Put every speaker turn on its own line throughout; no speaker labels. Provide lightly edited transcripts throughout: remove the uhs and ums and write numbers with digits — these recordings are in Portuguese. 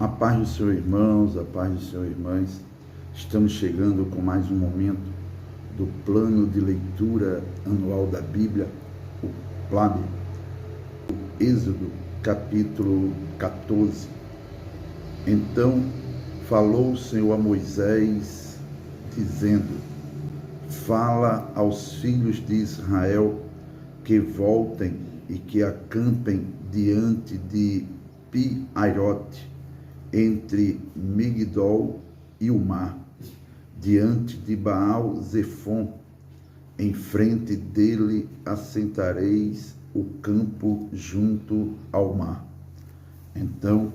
A paz do Senhor, irmãos, a paz do Senhor, irmãs. Estamos chegando com mais um momento do plano de leitura anual da Bíblia, o PLAB, o Êxodo, capítulo 14. Então falou o Senhor a Moisés, dizendo: fala aos filhos de Israel que voltem e que acampem diante de Pi-Hairote, entre Migdol e o mar, diante de Baal-Zefon. Em frente dele assentareis o campo junto ao mar. Então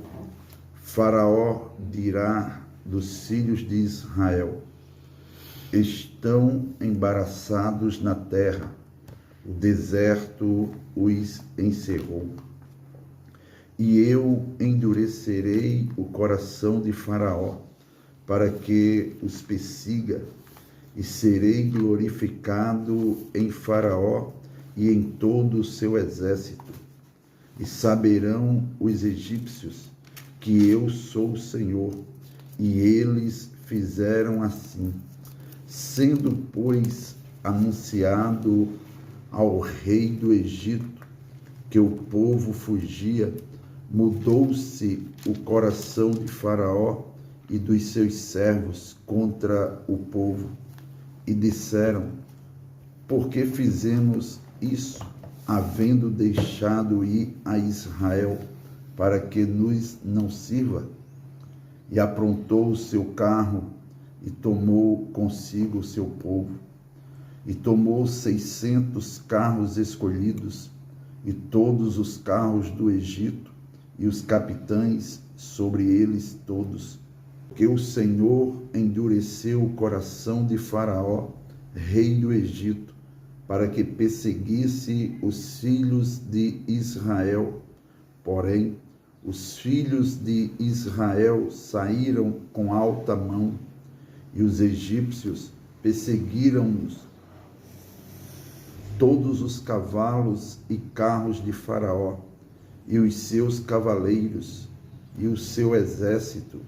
Faraó dirá dos filhos de Israel: estão embaraçados na terra, o deserto os encerrou. E eu endurecerei o coração de Faraó, para que os persiga, e serei glorificado em Faraó e em todo o seu exército. E saberão os egípcios que eu sou o Senhor, e eles fizeram assim. Sendo, pois, anunciado ao rei do Egito que o povo fugia, mudou-se o coração de Faraó e dos seus servos contra o povo, e disseram: por que fizemos isso, havendo deixado ir a Israel, para que nos não sirva? E aprontou o seu carro, e tomou consigo o seu povo, e tomou 600 carros escolhidos, e todos os carros do Egito, e os capitães sobre eles todos, que o Senhor endureceu o coração de Faraó, rei do Egito, para que perseguisse os filhos de Israel. Porém, os filhos de Israel saíram com alta mão, e os egípcios perseguiram-nos. Todos os cavalos e carros de Faraó, e os seus cavaleiros, e o seu exército,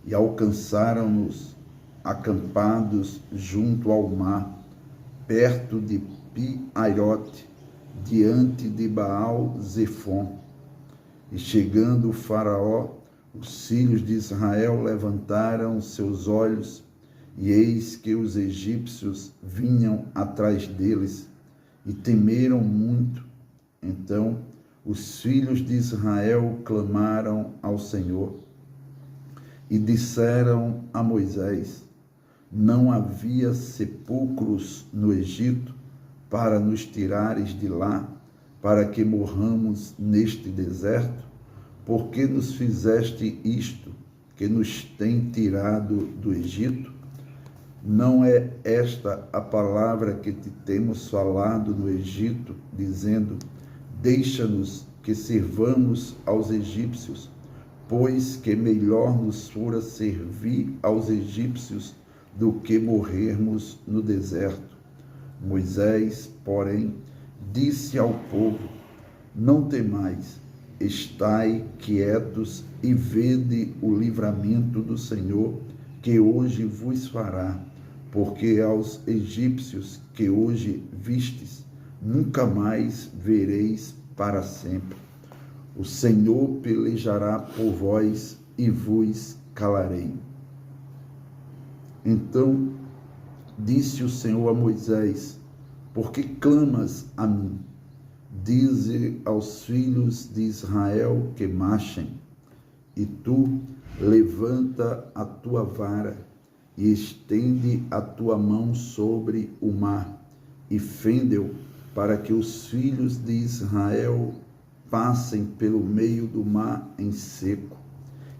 e alcançaram-nos acampados junto ao mar, perto de Pi-Hairote, diante de Baal-Zefon. E chegando o Faraó, os filhos de Israel levantaram seus olhos, e eis que os egípcios vinham atrás deles, e temeram muito. Então os filhos de Israel clamaram ao Senhor e disseram a Moisés: não havia sepulcros no Egito para nos tirares de lá, para que morramos neste deserto? Por que nos fizeste isto, que nos tem tirado do Egito? Não é esta a palavra que te temos falado no Egito, dizendo: deixa-nos que sirvamos aos egípcios, pois que melhor nos fora servir aos egípcios do que morrermos no deserto. Moisés, porém, disse ao povo: não temais, estai quietos e vede o livramento do Senhor, que hoje vos fará, porque aos egípcios que hoje vistes, nunca mais vereis para sempre. O Senhor pelejará por vós e vos calarei. Então disse o Senhor a Moisés: por que clamas a mim? Dize aos filhos de Israel que marchem, e tu levanta a tua vara e estende a tua mão sobre o mar, e fende-o, para que os filhos de Israel passem pelo meio do mar em seco.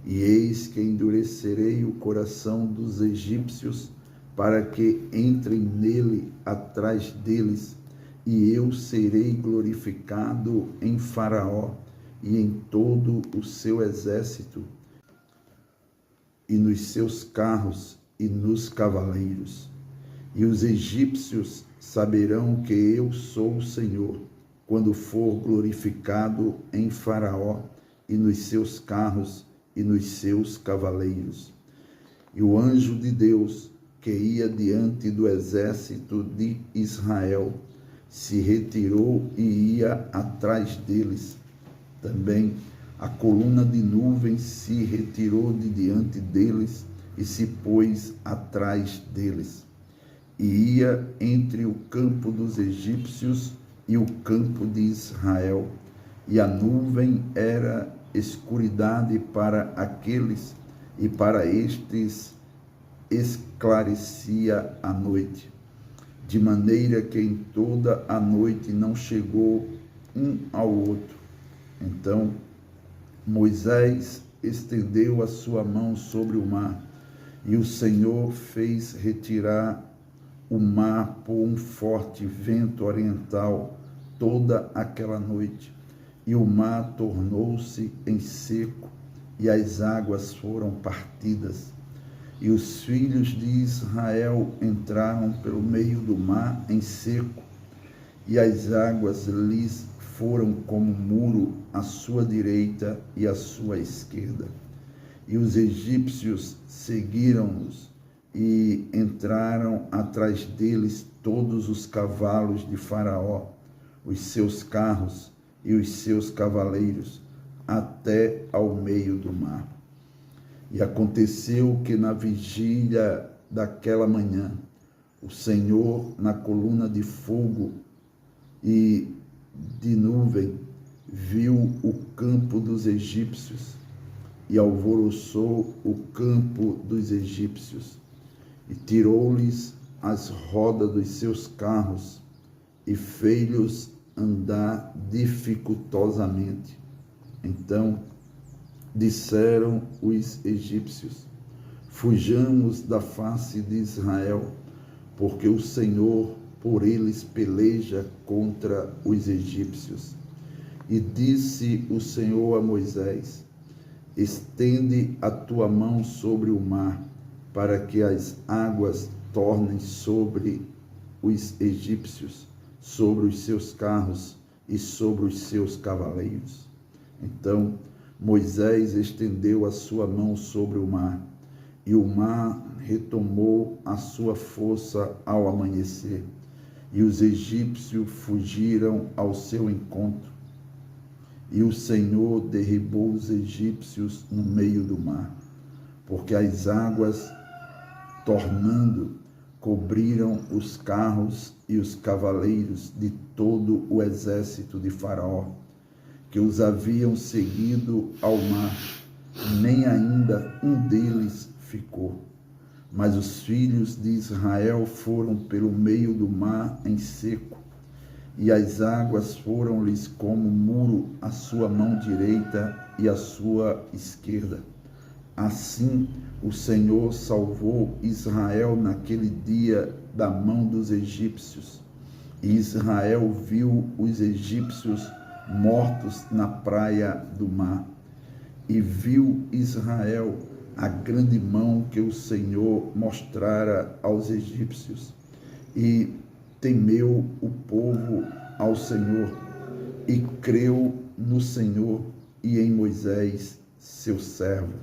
E eis que endurecerei o coração dos egípcios, para que entrem nele atrás deles, e eu serei glorificado em Faraó e em todo o seu exército, e nos seus carros e nos cavaleiros. E os egípcios saberão que eu sou o Senhor, quando for glorificado em Faraó e nos seus carros e nos seus cavaleiros. E o anjo de Deus, que ia diante do exército de Israel, se retirou e ia atrás deles. Também a coluna de nuvem se retirou de diante deles e se pôs atrás deles. E ia entre o campo dos egípcios e o campo de Israel. E a nuvem era escuridade para aqueles, e para estes esclarecia a noite, de maneira que em toda a noite não chegou um ao outro. Então Moisés estendeu a sua mão sobre o mar, e o Senhor fez retirar o mar por um forte vento oriental toda aquela noite, e o mar tornou-se em seco, e as águas foram partidas. E os filhos de Israel entraram pelo meio do mar em seco, e as águas lhes foram como muro à sua direita e à sua esquerda. E os egípcios seguiram-nos, e entraram atrás deles todos os cavalos de Faraó, os seus carros e os seus cavaleiros, até ao meio do mar. E aconteceu que na vigília daquela manhã, o Senhor, na coluna de fogo e de nuvem, viu o campo dos egípcios e alvoroçou o campo dos egípcios, e tirou-lhes as rodas dos seus carros e fez-lhes andar dificultosamente. Então disseram os egípcios: fujamos da face de Israel, porque o Senhor por eles peleja contra os egípcios. E disse o Senhor a Moisés: estende a tua mão sobre o mar, para que as águas tornem sobre os egípcios, sobre os seus carros e sobre os seus cavaleiros. Então Moisés estendeu a sua mão sobre o mar, e o mar retomou a sua força ao amanhecer, e os egípcios fugiram ao seu encontro. E o Senhor derribou os egípcios no meio do mar, porque as águas, tornando, cobriram os carros e os cavaleiros de todo o exército de Faraó, que os haviam seguido ao mar, nem ainda um deles ficou. Mas os filhos de Israel foram pelo meio do mar em seco, e as águas foram-lhes como muro à sua mão direita e à sua esquerda. Assim o Senhor salvou Israel naquele dia da mão dos egípcios. E Israel viu os egípcios mortos na praia do mar. E viu Israel a grande mão que o Senhor mostrara aos egípcios. E temeu o povo ao Senhor, e creu no Senhor e em Moisés, seu servo.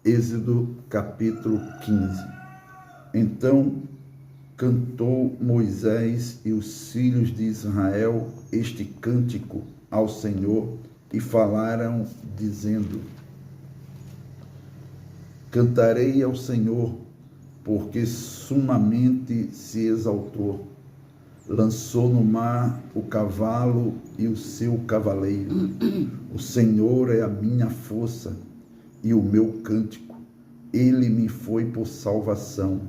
Êxodo capítulo 15. Então cantou Moisés e os filhos de Israel este cântico ao Senhor, e falaram, dizendo: cantarei ao Senhor, porque sumamente se exaltou. Lançou no mar o cavalo e o seu cavaleiro. O Senhor é a minha força e o meu cântico. Ele me foi por salvação.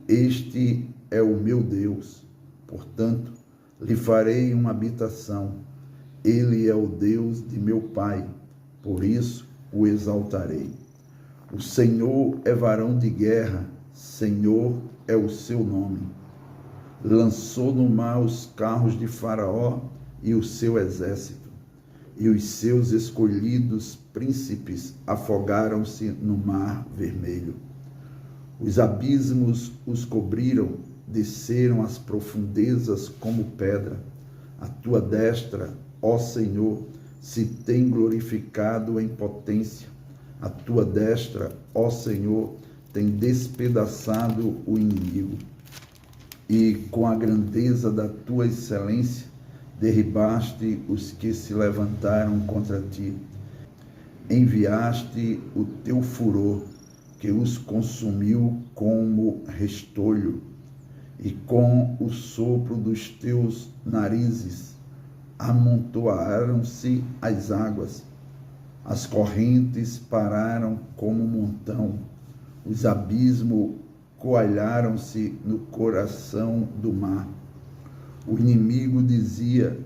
Este é o meu Deus. Portanto, lhe farei uma habitação. Ele é o Deus de meu pai. Por isso o exaltarei. O Senhor é varão de guerra. Senhor é o seu nome. Lançou no mar os carros de Faraó e o seu exército, e os seus escolhidos príncipes afogaram-se no mar vermelho. Os abismos os cobriram, desceram as profundezas como pedra. A tua destra, ó Senhor, se tem glorificado em potência. A tua destra, ó Senhor, tem despedaçado o inimigo. E com a grandeza da tua excelência, derribaste os que se levantaram contra ti. Enviaste o teu furor, que os consumiu como restolho, e com o sopro dos teus narizes amontoaram-se as águas. As correntes pararam como um montão, os abismos coalharam-se no coração do mar. O inimigo dizia: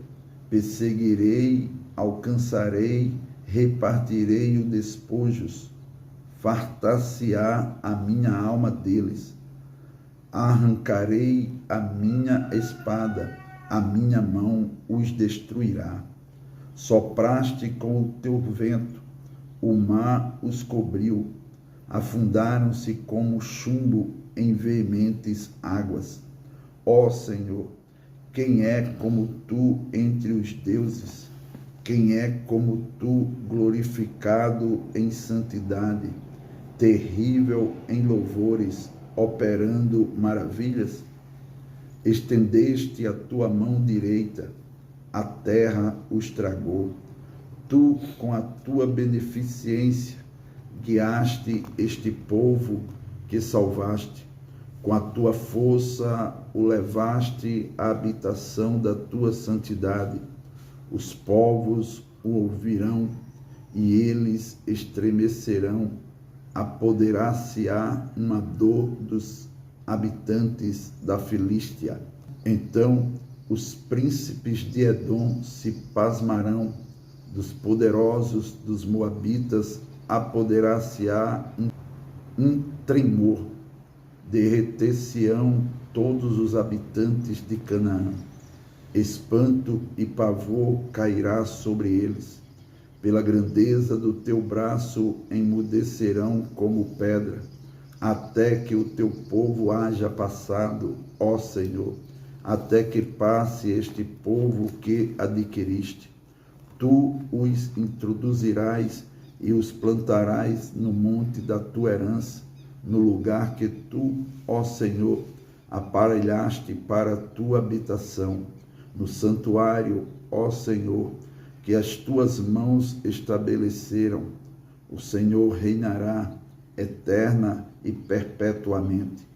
perseguirei, alcançarei, repartirei os despojos, fartar-se-á a minha alma deles. Arrancarei a minha espada, a minha mão os destruirá. Sopraste com o teu vento, o mar os cobriu, afundaram-se como chumbo em veementes águas. Ó Senhor, quem é como tu entre os deuses? Quem é como tu, glorificado em santidade, terrível em louvores, operando maravilhas? Estendeste a tua mão direita, a terra os tragou. Tu, com a tua beneficência, guiaste este povo que salvaste. Com a tua força o levaste à habitação da tua santidade. Os povos o ouvirão e eles estremecerão. Apoderar-se-á uma dor dos habitantes da Filístia. Então os príncipes de Edom se pasmarão, dos poderosos dos moabitas apoderar-se-á um tremor, derreter-se-ão todos os habitantes de Canaã. Espanto e pavor cairá sobre eles. Pela grandeza do teu braço emudecerão como pedra, até que o teu povo haja passado, ó Senhor, até que passe este povo que adquiriste. Tu os introduzirás e os plantarás no monte da tua herança, no lugar que tu, ó Senhor, aparelhaste para a tua habitação, no santuário, ó Senhor, que as tuas mãos estabeleceram. O Senhor reinará eterna e perpetuamente.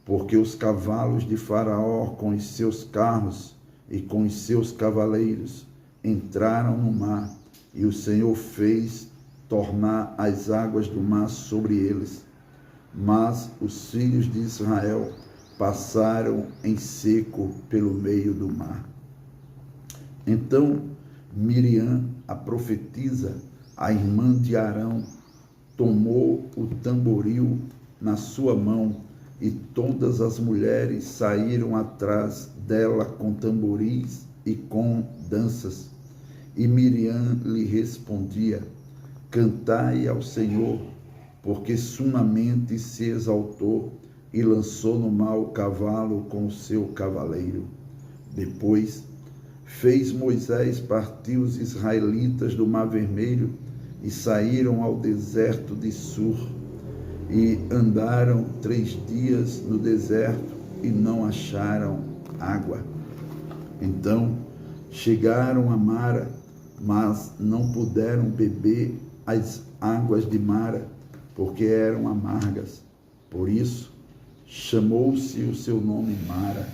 Porque os cavalos de Faraó com os seus carros e com os seus cavaleiros entraram no mar, e o Senhor fez tornar as águas do mar sobre eles. Mas os filhos de Israel passaram em seco pelo meio do mar. Então Miriam, a profetisa, a irmã de Arão, tomou o tamboril na sua mão, e todas as mulheres saíram atrás dela com tamboris e com danças. E Miriam lhe respondia: cantai ao Senhor, porque sumamente se exaltou e lançou no mar o cavalo com o seu cavaleiro. Depois fez Moisés partir os israelitas do Mar Vermelho e saíram ao deserto de Sur. E andaram 3 dias no deserto e não acharam água. Então chegaram a Mara, mas não puderam beber as águas de Mara, porque eram amargas. Por isso chamou-se o seu nome Mara.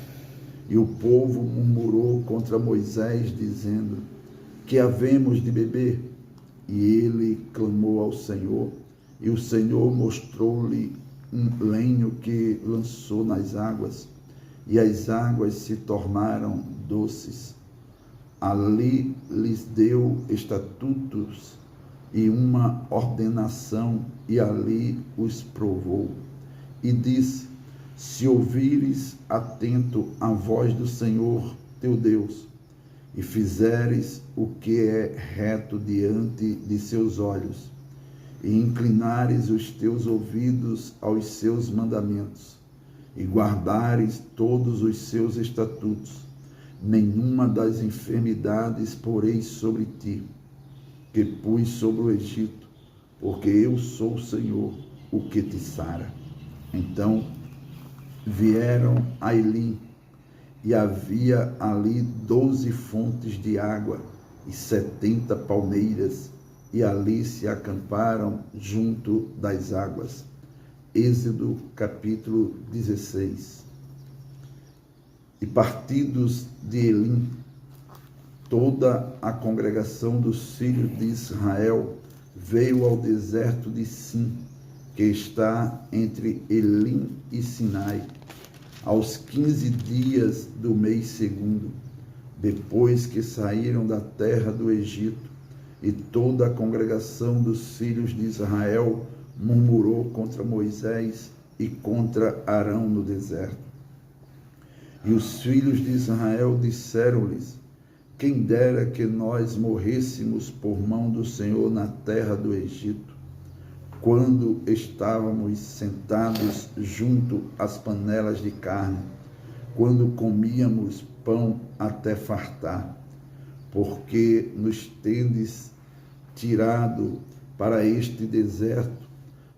E o povo murmurou contra Moisés, dizendo: que havemos de beber? E ele clamou ao Senhor, e o Senhor mostrou-lhe um lenho que lançou nas águas, e as águas se tornaram doces. Ali lhes deu estatutos e uma ordenação, e ali os provou. E disse: se ouvires atento a voz do Senhor teu Deus, e fizeres o que é reto diante de seus olhos, e inclinares os teus ouvidos aos seus mandamentos, e guardares todos os seus estatutos, nenhuma das enfermidades porei sobre ti, que pus sobre o Egito, porque eu sou o Senhor, o que te sara. Então vieram a Elim, e havia ali 12 fontes de água e 70 palmeiras, e ali se acamparam junto das águas. Êxodo capítulo 16. E partidos de Elim, toda a congregação dos filhos de Israel veio ao deserto de Sim, que está entre Elim e Sinai, aos 15 dias do mês segundo, depois que saíram da terra do Egito, e toda a congregação dos filhos de Israel murmurou contra Moisés e contra Arão no deserto. E os filhos de Israel disseram-lhes: quem dera que nós morrêssemos por mão do Senhor na terra do Egito, quando estávamos sentados junto às panelas de carne, quando comíamos pão até fartar, porque nos tendes tirado para este deserto,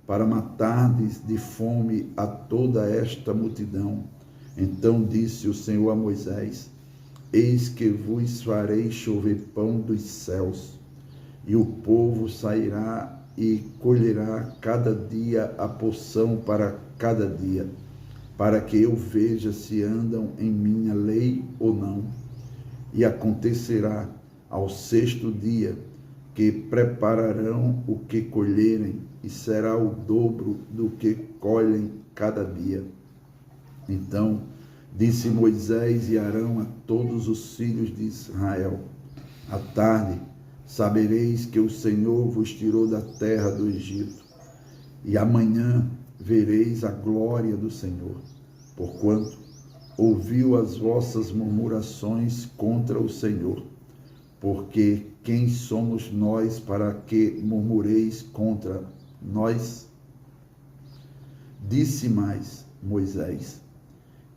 para matardes de fome a toda esta multidão. Então disse o Senhor a Moisés: eis que vos farei chover pão dos céus, e o povo sairá e colherá cada dia a porção para cada dia, para que eu veja se andam em minha lei ou não. E acontecerá ao sexto dia que prepararão o que colherem, e será o dobro do que colhem cada dia. Então disse Moisés e Arão a todos os filhos de Israel: à tarde sabereis que o Senhor vos tirou da terra do Egito, e amanhã vereis a glória do Senhor, porquanto ouviu as vossas murmurações contra o Senhor. Porque quem somos nós para que murmureis contra nós? Disse mais Moisés: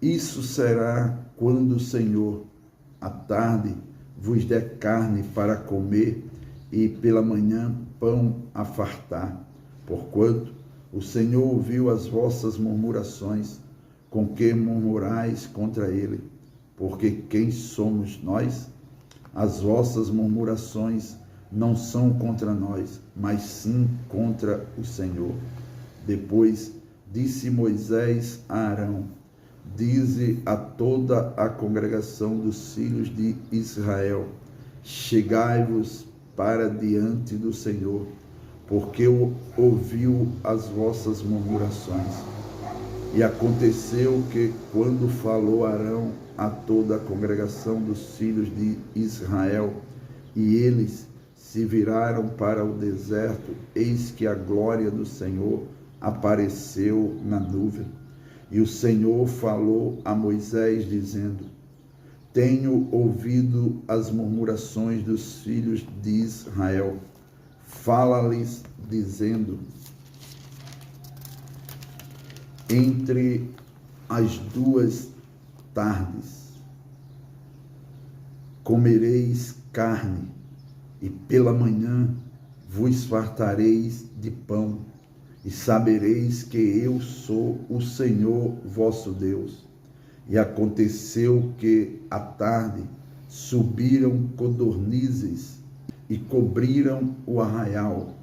isso será quando o Senhor, à tarde, vos der carne para comer, e pela manhã pão a fartar, porquanto o Senhor ouviu as vossas murmurações, com que murmurais contra ele. Porque quem somos nós? As vossas murmurações não são contra nós, mas sim contra o Senhor. Depois disse Moisés a Arão: dize a toda a congregação dos filhos de Israel: chegai-vos para diante do Senhor, porque ouviu as vossas murmurações. E aconteceu que, quando falou Arão a toda a congregação dos filhos de Israel, e eles se viraram para o deserto, eis que a glória do Senhor apareceu na nuvem. E o Senhor falou a Moisés, dizendo: tenho ouvido as murmurações dos filhos de Israel. Fala-lhes, dizendo: entre as duas tardes comereis carne, e pela manhã vos fartareis de pão, e sabereis que eu sou o Senhor vosso Deus. E aconteceu que, à tarde, subiram codornizes e cobriram o arraial,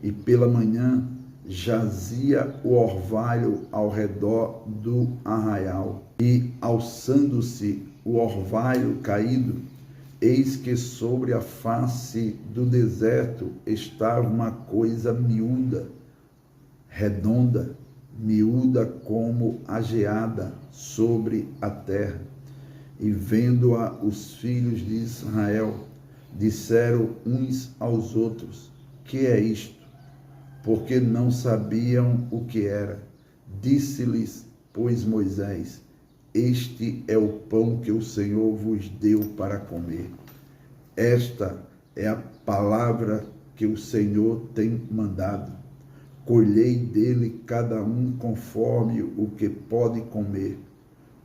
e pela manhã jazia o orvalho ao redor do arraial. E, alçando-se o orvalho caído, eis que sobre a face do deserto estava uma coisa miúda, redonda, miúda como a geada sobre a terra. E vendo-a os filhos de Israel, disseram uns aos outros: que é isto? Porque não sabiam o que era. Disse-lhes, pois, Moisés: este é o pão que o Senhor vos deu para comer. Esta é a palavra que o Senhor tem mandado. Colhei dele cada um conforme o que pode comer,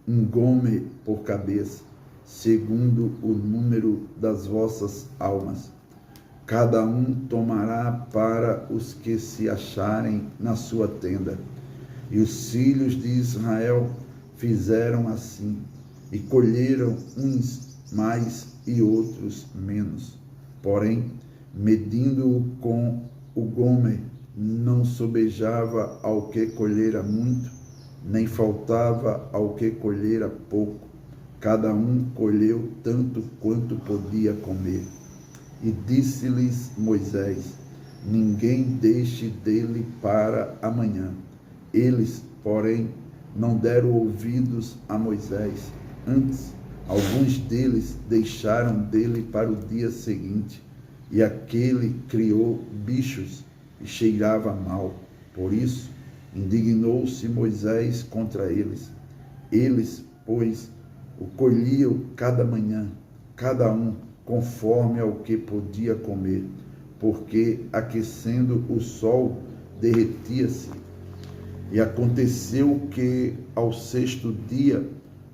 um gome por cabeça, segundo o número das vossas almas. cada um tomará para os que se acharem na sua tenda. E os filhos de Israel fizeram assim, e colheram uns mais e outros menos. Porém, medindo-o com o gomer, não sobejava ao que colhera muito, nem faltava ao que colhera pouco. Cada um colheu tanto quanto podia comer. E disse-lhes Moisés: ninguém deixe dele para amanhã. Eles, porém, não deram ouvidos a Moisés. Antes, alguns deles deixaram dele para o dia seguinte, e aquele criou bichos e cheirava mal. Por isso, indignou-se Moisés contra eles. Eles, pois, o colhiam cada manhã, cada um conforme ao que podia comer, porque aquecendo o sol derretia-se. E aconteceu que ao sexto dia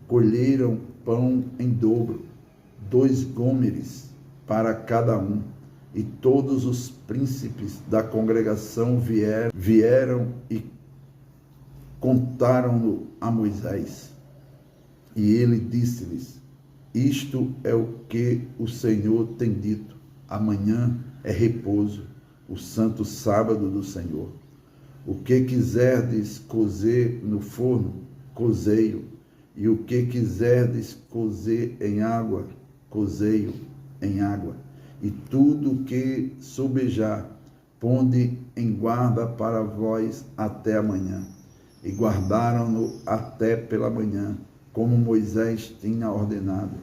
colheram pão em dobro, 2 gômeres para cada um. E todos os príncipes da congregação vieram e contaram-no a Moisés. E ele disse-lhes: isto é o que o Senhor tem dito. Amanhã é repouso, o santo sábado do Senhor. O que quiserdes cozer no forno, cozei-o, e o que quiserdes cozer em água, cozei-o em água. E tudo que sobejar, ponde em guarda para vós até amanhã. E guardaram-no até pela manhã, como Moisés tinha ordenado,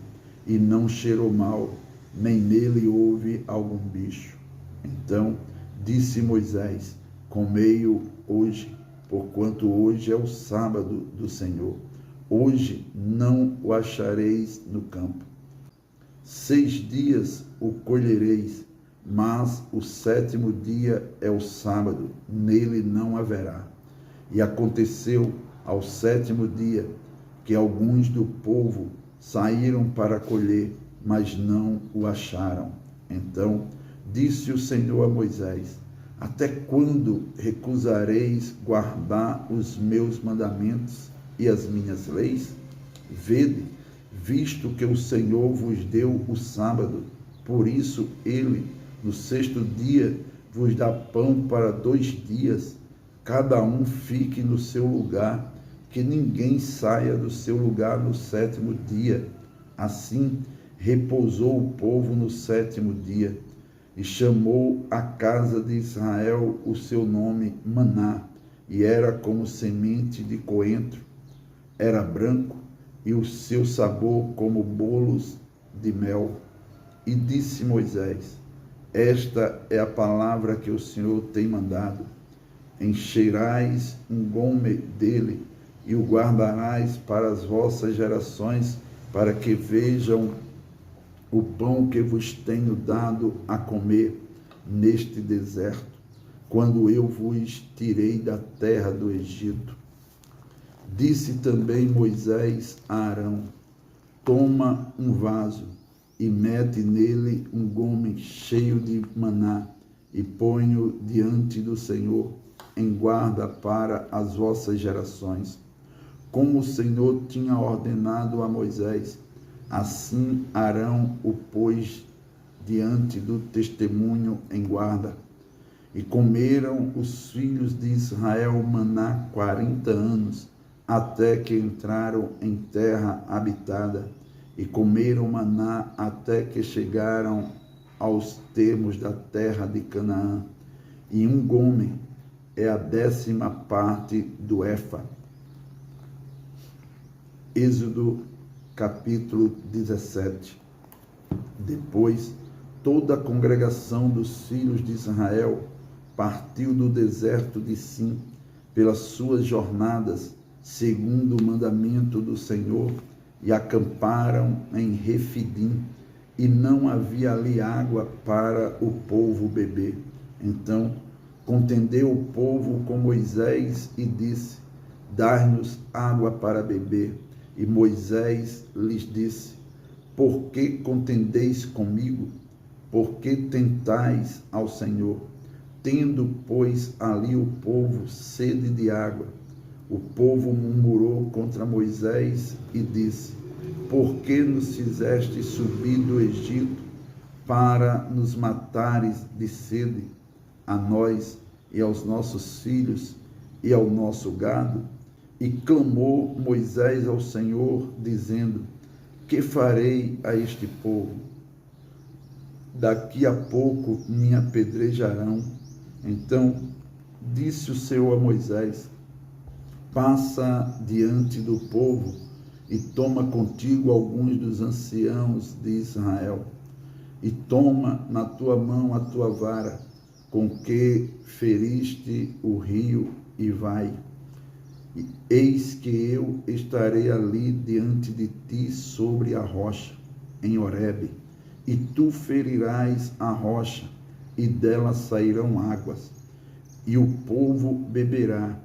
e não cheirou mal, nem nele houve algum bicho. Então disse Moisés: comei-o hoje, porquanto hoje é o sábado do Senhor. Hoje não o achareis no campo. 6 dias o colhereis, mas o 7º dia é o sábado, nele não haverá. E aconteceu ao 7º dia que alguns do povo saíram para colher, mas não o acharam. Então disse o Senhor a Moisés: até quando recusareis guardar os meus mandamentos e as minhas leis? Vede, visto que o Senhor vos deu o sábado, por isso ele, no 6º dia, vos dá pão para 2 dias, cada um fique no seu lugar, que ninguém saia do seu lugar no 7º dia. Assim repousou o povo no 7º dia, e chamou a casa de Israel o seu nome Maná, e era como semente de coentro, era branco, e o seu sabor como bolos de mel. E disse Moisés: esta é a palavra que o Senhor tem mandado. Encherais um gomer dele, e o guardarás para as vossas gerações, para que vejam o pão que vos tenho dado a comer neste deserto, quando eu vos tirei da terra do Egito. Disse também Moisés a Arão: toma um vaso e mete nele um gomer cheio de maná, e põe-o diante do Senhor, em guarda para as vossas gerações. Como o Senhor tinha ordenado a Moisés, assim Arão o pôs diante do testemunho em guarda. E comeram os filhos de Israel maná 40 anos, até que entraram em terra habitada, e comeram maná até que chegaram aos termos da terra de Canaã. E um gomer é a 10ª parte do efa. Êxodo capítulo 17. Depois, toda a congregação dos filhos de Israel partiu do deserto de Sim pelas suas jornadas, segundo o mandamento do Senhor, e acamparam em Refidim, e não havia ali água para o povo beber. Então contendeu o povo com Moisés e disse: dai-nos água para beber. E Moisés lhes disse: por que contendeis comigo? porque tentais ao Senhor? Tendo, pois, ali o povo sede de água, o povo murmurou contra Moisés e disse: por que nos fizeste subir do Egito para nos matares de sede, a nós e aos nossos filhos e ao nosso gado? E clamou Moisés ao Senhor, dizendo: que farei a este povo? Daqui a pouco me apedrejarão. Então disse o Senhor a Moisés: passa diante do povo e toma contigo alguns dos anciãos de Israel, e toma na tua mão a tua vara, com que feriste o rio, e vai. Eis que eu estarei ali diante de ti sobre a rocha, em Horebe, e tu ferirás a rocha, e dela sairão águas, e o povo beberá.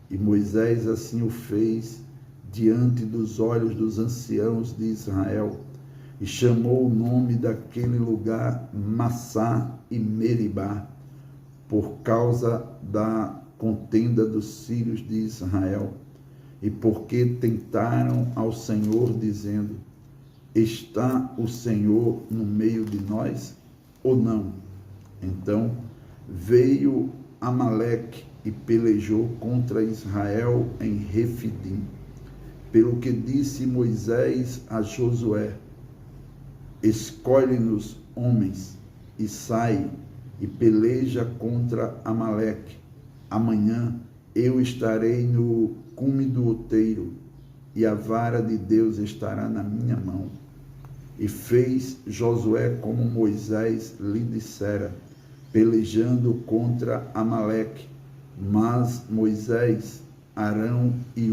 E Moisés assim o fez diante dos olhos dos anciãos de Israel, e chamou o nome daquele lugar Massá e Meribá, por causa da contenda dos filhos de Israel, e porque tentaram ao Senhor, dizendo: está o Senhor no meio de nós ou não? Então veio Amaleque e pelejou contra Israel em Refidim. Pelo que disse Moisés a Josué: escolhe-nos homens e sai e peleja contra Amaleque. Amanhã eu estarei no cume do outeiro, e a vara de Deus estará na minha mão. E fez Josué como Moisés lhe dissera, pelejando contra Amaleque. Mas Moisés, Arão e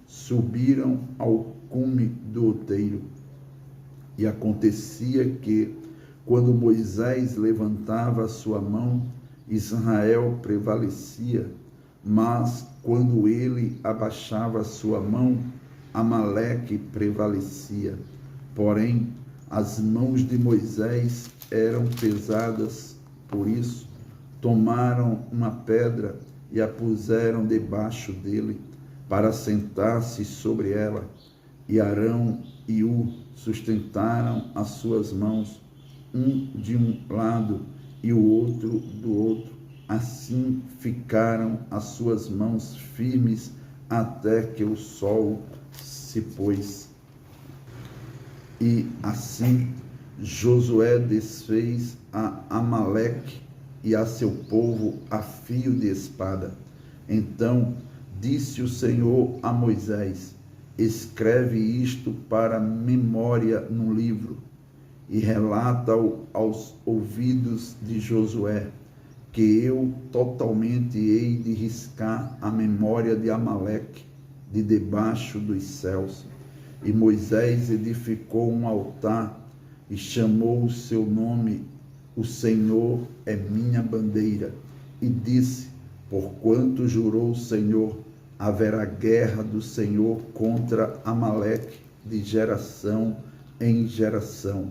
subiram ao cume do outeiro. E acontecia que, quando Moisés levantava a sua mão, Israel prevalecia, mas quando ele abaixava a sua mão, Amaleque prevalecia. Porém, as mãos de Moisés eram pesadas, por isso tomaram uma pedra e a puseram debaixo dele, para sentar-se sobre ela. E Arão e sustentaram as suas mãos, um de um lado e o outro do outro. Assim ficaram as suas mãos firmes até que o sol se pôs. E assim Josué desfez a Amaleque e a seu povo a fio de espada. Então disse o Senhor a Moisés: escreve isto para memória num livro, e relata-o aos ouvidos de Josué, que eu totalmente hei de riscar a memória de Amaleque de debaixo dos céus. E Moisés edificou um altar e chamou o seu nome: o Senhor é minha bandeira. E disse: porquanto jurou o Senhor, haverá guerra do Senhor contra Amaleque de geração em geração.